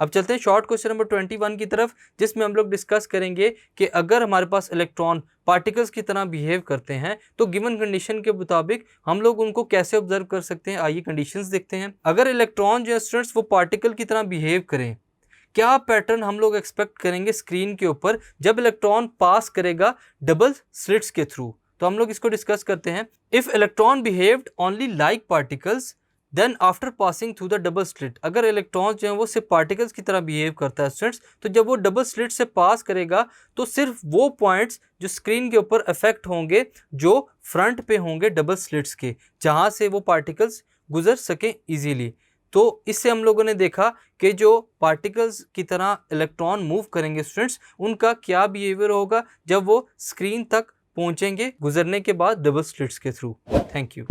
अब चलते हैं शॉर्ट क्वेश्चन नंबर 21 की तरफ, जिसमें हम लोग डिस्कस करेंगे कि अगर हमारे पास इलेक्ट्रॉन पार्टिकल्स की तरह बिहेव करते हैं तो गिवन कंडीशन के मुताबिक हम लोग उनको कैसे ऑब्जर्व कर सकते हैं। आइए कंडीशंस देखते हैं। अगर इलेक्ट्रॉन जो है स्टूडेंट्स वो पार्टिकल की तरह बिहेव करें, क्या पैटर्न हम लोग एक्सपेक्ट करेंगे स्क्रीन के ऊपर जब इलेक्ट्रॉन पास करेगा डबल स्लिट्स के थ्रू। तो हम लोग इसको डिस्कस करते हैं। If electron behaved only like particles then after passing through the double slit, अगर इलेक्ट्रॉन जो है वो सिर्फ पार्टिकल्स की तरह बिहेव करता है स्टूडेंट्स, तो जब वो डबल स्लिट से पास करेगा तो सिर्फ वो पॉइंट्स जो स्क्रीन के ऊपर अफेक्ट होंगे जो फ्रंट पे होंगे डबल स्लिट्स के, जहां से वो पार्टिकल्स गुजर सके इजीली। तो इससे हम लोगों ने देखा कि जो पार्टिकल्स की तरह इलेक्ट्रॉन मूव करेंगे स्टूडेंट्स, उनका क्या बिहेवियर होगा जब वो स्क्रीन तक पहुंचेंगे गुजरने के बाद डबल स्लिट्स के थ्रू। Thank you.